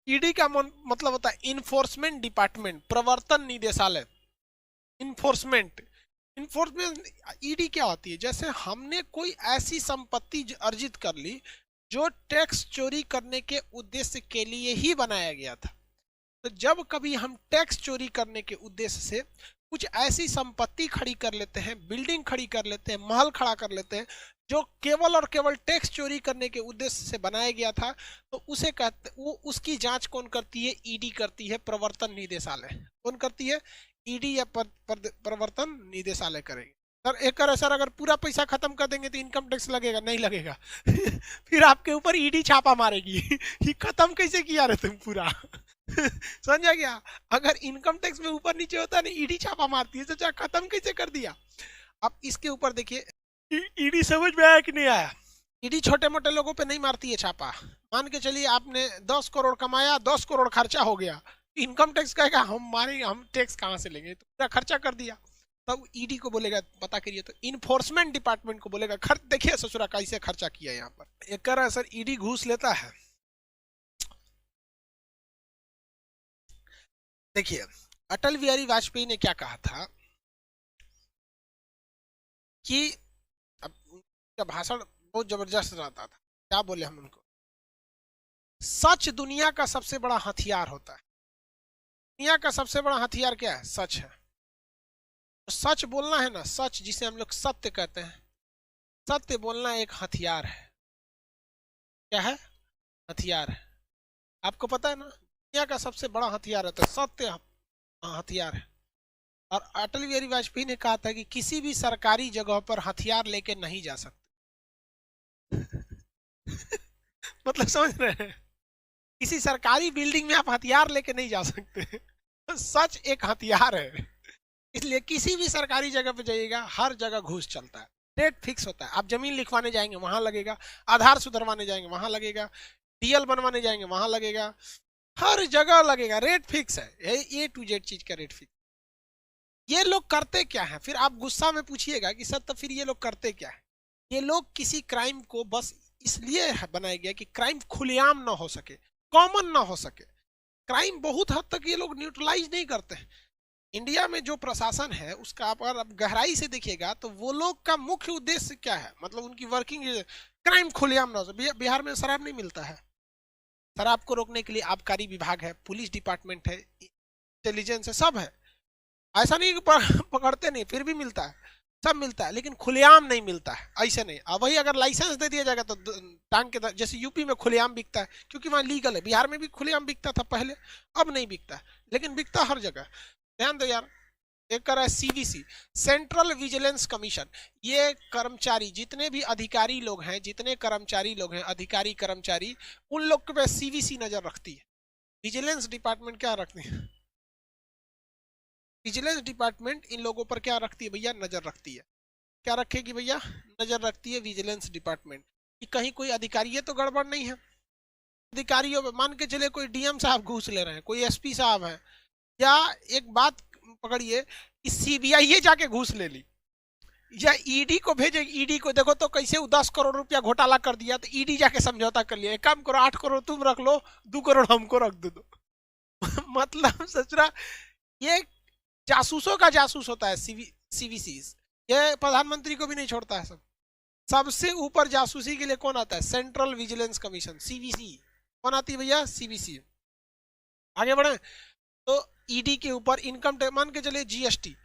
ED का मतलब होता है इन्फोर्समेंट डिपार्टमेंट, प्रवर्तन निदेशालय। इन्फोर्समेंट, इन्फोर्समेंट ईडी क्या होती है? जैसे हमने कोई ऐसी संपत्ति अर्जित कर ली जो टैक्स चोरी करने के उद्देश्य के लिए ही बनाया गया था। तो जब कभी हम टैक्स चोरी करने के उद्देश्य से कुछ ऐसी संपत्ति खड़ी कर लेते हैं, बिल्डिंग खड़ी कर लेते हैं, महल खड़ा कर लेते हैं जो केवल और केवल टैक्स चोरी करने के उद्देश्य से बनाया गया था, तो उसे कहते, वो उसकी जांच कौन करती है? ईडी करती है, प्रवर्तन निदेशालय। कौन करती है? ईडी या प्रवर्तन निदेशालय करेगी। सर एक करे सर, अगर पूरा पैसा खत्म कर देंगे तो इनकम टैक्स लगेगा? नहीं लगेगा। फिर आपके ऊपर ईडी छापा मारेगी कि खत्म कैसे किया रे तुम पूरा। समझा गया? अगर इनकम टैक्स में ऊपर नीचे होता है ना, ईडी छापा मारती है, तो चाहे खत्म कैसे कर दिया। अब इसके ऊपर देखिए, ईडी समझ में आया कि नहीं आया? ईडी छोटे मोटे लोगों पे नहीं मारती है छापा। मान के चलिए आपने 10 करोड़ कमाया, 10 करोड़ खर्चा हो गया, इनकम टैक्स कहेगा हम मारेंगे, हम टैक्स कहां से लेंगे, तो पूरा खर्चा कर दिया। तब ईडी को बोलेगा पता करिए, तो इन्फोर्समेंट डिपार्टमेंट को बोलेगा खर्च देखिए ससुरा कैसे खर्चा किया यहाँ पर। एक कह रहा है सर ईडी घूस लेता है। देखिए अटल बिहारी वाजपेयी ने क्या कहा था कि, अब उनका भाषण बहुत जबरदस्त रहता था। क्या बोले हम उनको? सच दुनिया का सबसे बड़ा हथियार होता है। दुनिया का सबसे बड़ा हथियार क्या है? सच है। तो सच बोलना है ना, सच जिसे हम लोग सत्य कहते हैं, सत्य बोलना एक हथियार है। क्या है? हथियार है। आपको पता है ना, दुनिया का सबसे बड़ा हथियार है तो सत्य हथियार है। और अटल बिहारी वाजपेयी ने कहा था कि किसी भी सरकारी जगह पर हथियार लेके नहीं जा सकते। मतलब समझ रहे हैं? किसी सरकारी बिल्डिंग में आप हथियार लेके नहीं जा सकते। सच एक हथियार है। इसलिए किसी भी सरकारी जगह पे जाइएगा, हर जगह घूस चलता है। रेट फिक्स होता है। आप जमीन लिखवाने जाएंगे वहां लगेगा, आधार सुधरवाने जाएंगे वहां लगेगा, डीएल बनवाने जाएंगे वहां लगेगा, हर जगह लगेगा। रेट फिक्स है, ए टू जेड चीज का रेट फिक्स। ये लोग करते क्या है? फिर आप गुस्सा में पूछिएगा कि सर तो फिर ये लोग करते क्या है? ये लोग किसी क्राइम को बस इसलिए बनाया गया कि क्राइम खुलेआम ना हो सके, कॉमन ना हो सके। क्राइम बहुत हद तक ये लोग न्यूट्रलाइज नहीं करते हैं। इंडिया में जो प्रशासन है उसका आप अगर आप गहराई से देखिएगा तो वो लोग का मुख्य उद्देश्य क्या है, मतलब उनकी वर्किंग क्राइम खुलेआम ना हो। बिहार में शराब नहीं मिलता है, शराब को रोकने के लिए आबकारी विभाग है, पुलिस डिपार्टमेंट है, इंटेलिजेंस है, सब है। ऐसा नहीं कि पकड़ते नहीं, फिर भी मिलता है, सब मिलता है, लेकिन खुलेआम नहीं मिलता है। ऐसे नहीं। अब वही अगर लाइसेंस दे दिया जाएगा तो टांग के जैसे यूपी में खुलेआम बिकता है क्योंकि वहां लीगल है, बिहार में भी खुलेआम बिकता था पहले, अब नहीं बिकता है, लेकिन बिकता हर जगह। ध्यान दो यार। एक कर रहा है सीवीसी, सेंट्रल विजिलेंस कमीशन। ये कर्मचारी जितने भी अधिकारी लोग हैं, जितने कर्मचारी लोग हैं, अधिकारी कर्मचारी, उन लोग पे सीवीसी नजर रखती है। विजिलेंस डिपार्टमेंट क्या रखती है? विजिलेंस डिपार्टमेंट इन लोगों पर क्या रखती है भैया? नजर रखती है। क्या रखेगी भैया? नजर रखती है विजिलेंस डिपार्टमेंट कि कहीं कोई अधिकारी तो गड़बड़ नहीं है। अधिकारियों में मान के चले कोई डीएम साहब घूस ले रहे हैं, कोई एसपी साहब है, या एक बात पकड़िए कि सीबीआई जाके घूस ले ली, या ईडी को भेजे, ईडी को देखो तो कैसे 10 करोड़ रुपया घोटाला कर दिया, तो ईडी जाके समझौता कर लिया, एक काम करो 8 करोड़ तुम रख लो, 2 करोड़ हमको रख दो। मतलब सचरा ये जासूसों का जासूस होता है सीवीसी। ये प्रधानमंत्री को भी नहीं छोड़ता है। सब सबसे ऊपर जासूसी के लिए कौन आता है? Central vigilance commission, CVC. कौन आती है भैया? सीवीसी। आगे बढ़े तो ईडी के ऊपर इनकम टैक्स, मान के चलिए जीएसटी,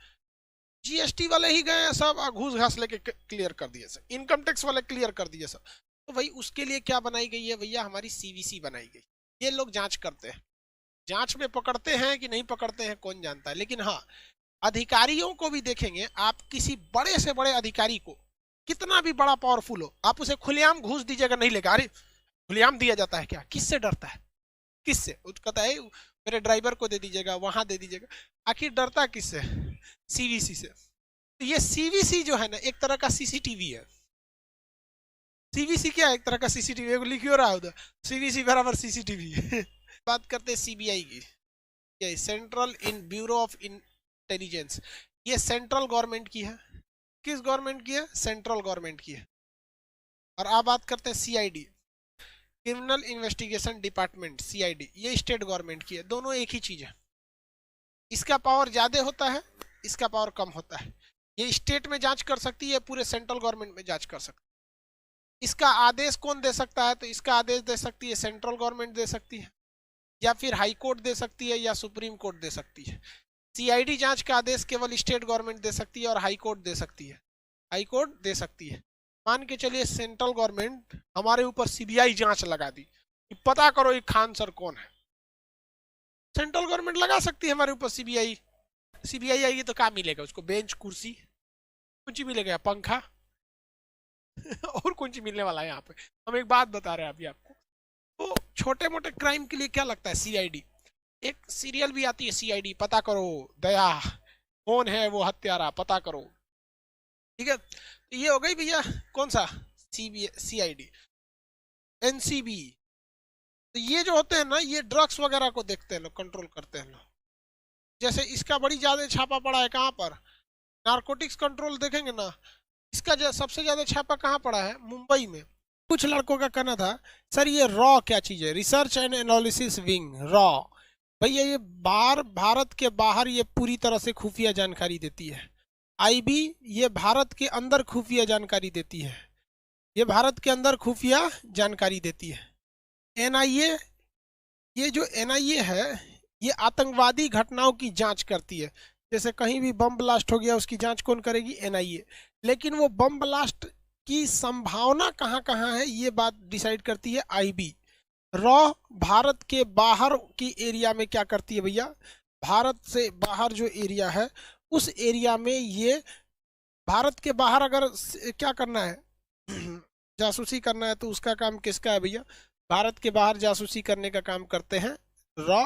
जीएसटी वाले ही गए सब घूस घास लेके क्लियर कर दिए सब, इनकम टैक्स वाले क्लियर कर दिए सब। तो भाई उसके लिए क्या बनाई गई है भैया? हमारी सीवीसी बनाई गई। ये लोग जांच करते हैं, जांच में पकड़ते हैं कि नहीं पकड़ते हैं कौन जानता है, लेकिन हाँ अधिकारियों को भी देखेंगे आप। किसी बड़े से बड़े अधिकारी को, कितना भी बड़ा पावरफुल हो, आप उसे खुलेआम घूस दीजिएगा नहीं लेगा। अरे खुलेआम दिया जाता है क्या? किससे डरता है? किससे? कहता है मेरे ड्राइवर को दे दीजिएगा, वहां दे दीजिएगा। आखिर डरता किससे? सीवीसी से। तो ये सीवीसी जो है ना एक तरह का सीसीटीवी है। सीवीसी क्या है? एक तरह का सीसीटीवी। लिखियो रहा उधर, सीवीसी बराबर सीसीटीवी। बात करते हैं सीबीआई की, ये central in bureau of intelligence. ये सेंट्रल गवर्नमेंट की है। किस गवर्नमेंट की है? सेंट्रल गवर्नमेंट की है। और अब बात करते हैं CID. Criminal investigation department CID, ये स्टेट गवर्नमेंट की है। दोनों एक ही चीज है, इसका पावर ज्यादा होता है, इसका पावर कम होता है। ये स्टेट में जांच कर सकती है, पूरे सेंट्रल गवर्नमेंट में जांच कर सकती है। इसका आदेश कौन दे सकता है? तो इसका आदेश दे सकती है सेंट्रल गवर्नमेंट दे सकती है, या फिर हाई कोर्ट दे सकती है, या सुप्रीम कोर्ट दे सकती है। सीआईडी जांच का आदेश केवल स्टेट गवर्नमेंट दे सकती है और हाई कोर्ट दे सकती है, हाई कोर्ट दे सकती है। मान के चलिए सेंट्रल गवर्नमेंट हमारे ऊपर सीबीआई जांच लगा दी कि पता करो ये खान सर कौन है। सेंट्रल गवर्नमेंट लगा सकती है हमारे ऊपर सीबीआई। सीबीआई आएगी तो क्या मिलेगा उसको? बेंच, कुर्सी, कुछ मिलेगा, पंखा और कुछ मिलने वाला है यहाँ पे। हम एक बात बता रहे हैं अभी आपको। तो छोटे मोटे क्राइम के लिए क्या लगता है? सीआईडी। एक सीरियल भी आती है सीआईडी, पता करो दया कौन है वो हत्यारा, पता करो। ठीक है, तो ये हो गई भैया कौन सा? सीआईडी। एनसीबी, तो ये जो होते हैं ना, ये ड्रग्स वगैरह को देखते हैं लोग, कंट्रोल करते हैं लोग। जैसे इसका बड़ी ज्यादा छापा पड़ा है कहाँ पर? नारकोटिक्स कंट्रोल देखेंगे ना, इसका सबसे ज्यादा छापा कहाँ पड़ा है? मुंबई में। कुछ लड़कों का कहना था सर ये रॉ क्या चीज है? Research and analysis wing, raw. भैया ये भारत के बाहर ये पूरी तरह से खुफिया जानकारी देती है। आईबी ये भारत के अंदर खुफिया जानकारी देती है, ये भारत के अंदर खुफिया जानकारी देती है। एनआईए, ये जो एनआईए है ये आतंकवादी घटनाओं की जांच करती है। जैसे कहीं भी बम ब्लास्ट हो गया उसकी जांच कौन करेगी? एनआईए। लेकिन वो बम ब्लास्ट की संभावना कहाँ कहाँ है ये बात डिसाइड करती है आईबी। रॉ भारत के बाहर की एरिया में क्या करती है भैया? भारत से बाहर जो एरिया है उस एरिया में ये, भारत के बाहर अगर क्या करना है जासूसी करना है तो उसका काम किसका है भैया? भारत के बाहर जासूसी करने का काम करते हैं रॉ,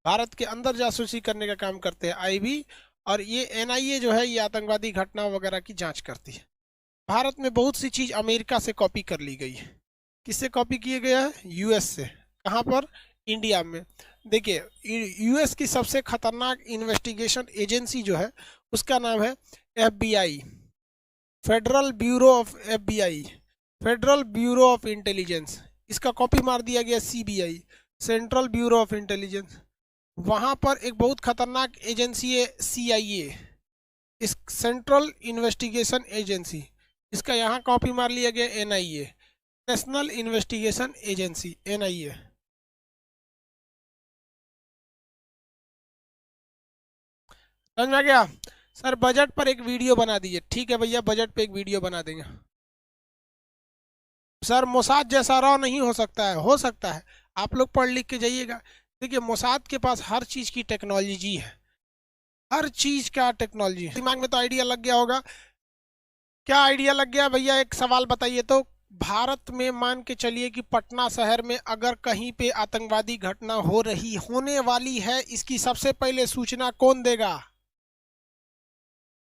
भारत के अंदर जासूसी करने का काम करते हैं आईबी, और ये एनआईए जो है ये आतंकवादी घटना वगैरह की जांच करती है। भारत में बहुत सी चीज अमेरिका से कॉपी कर ली गई है। किससे कॉपी किए गया है? यूएस से। कहाँ पर? इंडिया में। देखिए यूएस की सबसे खतरनाक इन्वेस्टिगेशन एजेंसी जो है उसका नाम है FBI, federal bureau of FBI, federal bureau of intelligence. इसका कॉपी मार दिया गया CBI, central bureau of intelligence. वहां पर एक बहुत खतरनाक एजेंसी है सीआईए, इस सेंट्रल इन्वेस्टिगेशन एजेंसी। इसका यहाँ कॉपी मार लिया गया NIA, national investigation agency, NIA. समझ में आ गया? सर बजट पर एक वीडियो बना दीजिए। ठीक है भैया, बजट पे एक वीडियो बना देंगे। सर मोसाद जैसा रॉ नहीं हो सकता है। हो सकता है, आप लोग पढ़ लिख के जाइएगा। देखिए मोसाद के पास हर चीज की टेक्नोलॉजी है, हर चीज का टेक्नोलॉजी। दिमाग में तो आइडिया लग गया होगा। क्या आइडिया लग गया भैया? एक सवाल बताइए तो। भारत में मान के चलिए कि पटना शहर में अगर कहीं पे आतंकवादी घटना होने वाली है, इसकी सबसे पहले सूचना कौन देगा?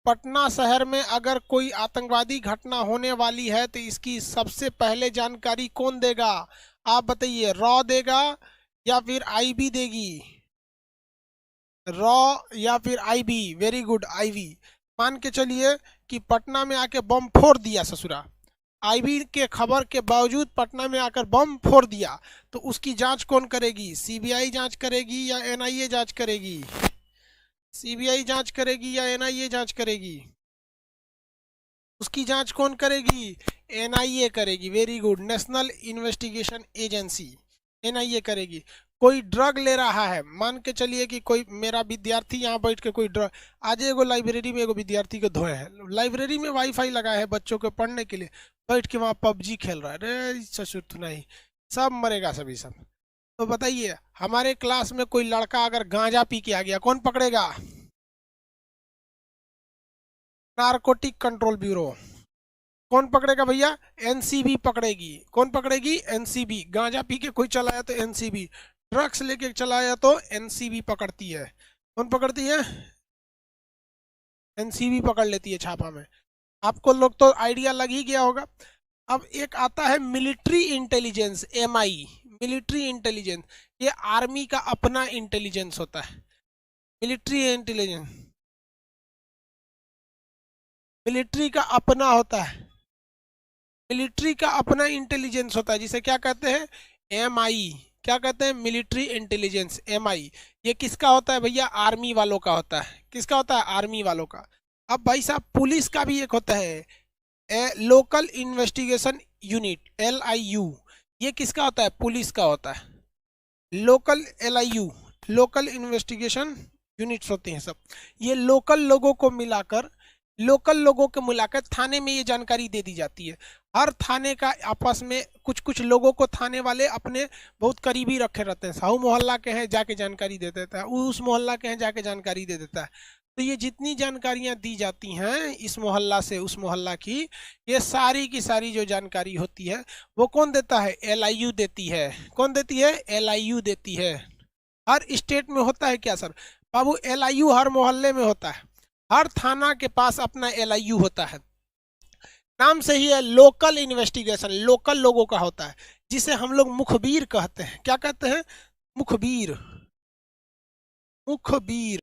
पटना शहर में अगर कोई आतंकवादी घटना होने वाली है तो इसकी सबसे पहले जानकारी कौन देगा? आप बताइए, रॉ देगा या फिर आईबी देगी? रॉ या फिर आईबी? Very good, IB. मान के चलिए कि पटना में आके बम फोड़ दिया ससुरा, आईबी के खबर के बावजूद पटना में आकर बम फोड़ दिया, तो उसकी जांच कौन करेगी? सीबीआई जांच करेगी या एनआईए जांच करेगी? सीबीआई जांच करेगी या एनआईए जांच करेगी? उसकी जांच कौन करेगी? एनआईए करेगी। Very good, national investigation agency, NIA करेगी। कोई ड्रग ले रहा है, मान के चलिए कि कोई मेरा विद्यार्थी यहाँ बैठ के कोई ड्रग, आज एगो लाइब्रेरी में एगो विद्यार्थी को धोए है, लाइब्रेरी में वाईफाई लगा है बच्चों के पढ़ने के लिए, बैठ के वहाँ पबजी खेल रहा है। अरे ससुर तो नहीं, सब मरेगा सभी सब। तो बताइए हमारे क्लास में कोई लड़का अगर गांजा पी के आ गया, कौन पकड़ेगा? Narcotic control bureau. कौन पकड़ेगा भैया? एनसीबी पकड़ेगी। कौन पकड़ेगी? एनसीबी। गांजा पी के कोई चलाया तो एनसीबी, ड्रग्स लेके चलाया तो एनसीबी पकड़ती है। कौन पकड़ती है? एनसीबी पकड़ लेती है छापा में। आपको लोग तो आइडिया लग ही गया होगा। अब एक आता है military intelligence, MI, military intelligence. ये आर्मी का अपना इंटेलिजेंस होता है, मिलिट्री इंटेलिजेंस, मिलिट्री का अपना होता है, मिलिट्री का अपना इंटेलिजेंस होता है, जिसे क्या कहते हैं? MI क्या कहते हैं, मिलिट्री इंटेलिजेंस, MI ये किसका होता है भैया, आर्मी वालों का होता है। किसका होता है, आर्मी वालों का। अब भाई साहब पुलिस का भी एक होता है लोकल इन्वेस्टिगेशन यूनिट, LIU, ये किसका होता है, पुलिस का होता है। Local LIU local investigation units होते हैं सब, ये लोकल लोगों को मिलाकर थाने में ये जानकारी दे दी जाती है। हर थाने का आपस में कुछ कुछ लोगों को थाने वाले अपने बहुत करीबी रखे रहते हैं, साहू मोहल्ला के हैं जाके जानकारी दे देता है, उस मोहल्ला के हैं जाके जानकारी दे देता है। तो ये जितनी जानकारियां दी जाती हैं इस मोहल्ला से उस मोहल्ला की, ये सारी की सारी जो जानकारी होती है वो कौन देता है, LIU देती है। कौन देती है, LIU देती है। हर स्टेट में होता है क्या सर, बाबू LIU हर मोहल्ले में होता है, हर थाना के पास अपना LIU होता है। नाम से ही है लोकल इन्वेस्टिगेशन, लोकल लोगों का होता है, जिसे हम लोग मुखबिर कहते हैं। क्या कहते हैं, मुखबिर, मुखबिर।